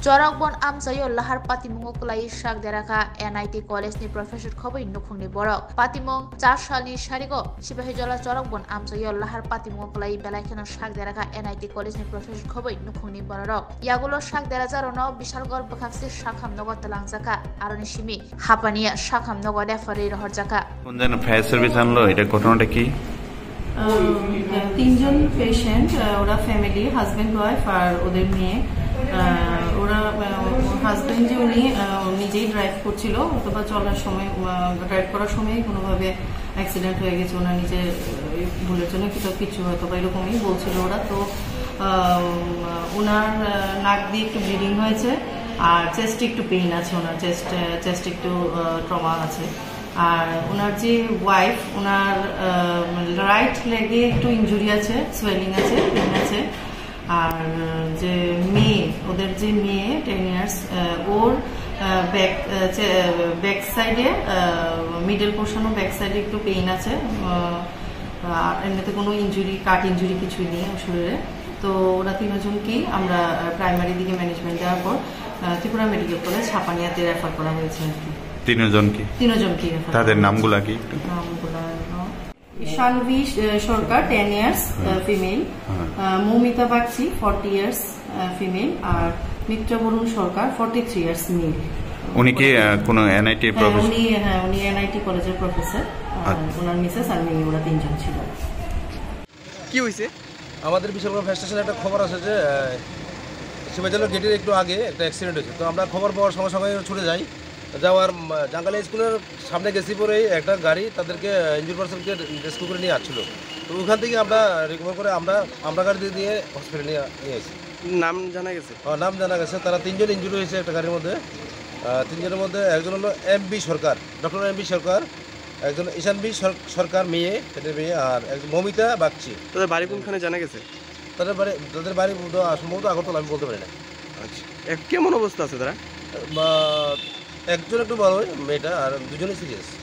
Chorokbon amsayo lahar patimung klai shak deraka NIT College ni professor khobai nukhungni borok patimung 4 salni sharigo Sibahijola Chorokbon amsayo lahar patimung klai belaikano shak deraka NIT College ni professor khobai nukhungni borok yagulo shak derajarono bishalgor bkhaksi shakham nogo talangjaka aroni simi hapania shakham nogo referee rohorjaka কোনজন fire service আনলো এটা ঘটনাটা কি তিনজন patient ওরা family husband wife আর ওদের মেয়ে ওরা হাজবেন্ড যে উনি নিজেই ড্রাইভ করছিল অথবা চলার সময় ড্রাইভ করার সময় কোনোভাবে অ্যাক্সিডেন্ট হয়ে গেছে ওনার নিজে ভুলের জন্য কিছু হয়তো বা এরকমই বলছিল ওরা তো ওনার নাক দিয়ে একটু ব্লিডিং হয়েছে আর চেস্টে একটু পেইন আছে ওনার চেস্টে একটু ট্রমা আছে আর ওনার যে ওয়াইফ ওনার রাইট লেগে একটু ইনজুরি আছে সোয়েলিং আছে পেইন আছে আর যে মেয়ে ওদের যে মেয়ে 10 ইয়ার্স ওর ব্যাক সাইডে মিডল পোর্শনও ব্যাক সাইডে একটু পেইন আছে আর এমনিতে কোনো ইনজুরি কাট ইনজুরি কিছুই নেই শরীরে তো ওরা তিনজনকেই আমরা প্রাইমারি দিকে ম্যানেজমেন্ট দেওয়ার পর ত্রিপুরা মেডিকেল কলেজ ছাপানিয়াতে রেফার করা হয়েছে আর কি তিনজনকে তাদের নামগুলা কি Shanvi Sarkar 10 years female Moumita Bagchi 40 years female আর মিত্র বরুণ সরকার 43 ইয়ার্স মেল উনি কি কোন এনআইটি প্রফেসর উনি এনআইটি কলেজের প্রফেসর ওনার মিসেস আর মেয়ে ওরা তিনজন ছিল কি হইছে আমাদের বিশালগড় ফায়ার স্টেশনে একটা খবর আছে যে শিবাজলের গেটের একটু আগে একটা অ্যাক্সিডেন্ট হয়েছে তো আমরা খবর পাওয়ার সঙ্গে সঙ্গে ছুটে যাই যাওয়ার জাঙ্গালা স্কুলের সামনে গেছি পরেই একটা গাড়ি তাদেরকে ইনজুর পার্সনকে রেস্কিউ করে নিয়ে আসছিল তো ওখান থেকে আমরা রিকভার করে আমরা গাড়ি দিয়ে হসপিটালে নিয়ে আসি নাম জানা গেছে নাম জানা গেছে তারা তিনজন ইনজুরি হয়েছে একটা গাড়ির মধ্যে তিনজনের মধ্যে একজন হলো এমবি সরকার ডক্টর এমবি সরকার একজন ঈশান বি সরকার মেয়ে আর একজন মৌমিতা বাগচি তাদের বাড়ি কোনখানে জানা গেছে তাদের বাড়ি সম্ভবত আগরতলা আমি বলতে পারি না আচ্ছা কেমন অবস্থা আছে তারা একজন একটু ভালো মেয়েটা আর দুজনেই সিরিয়াস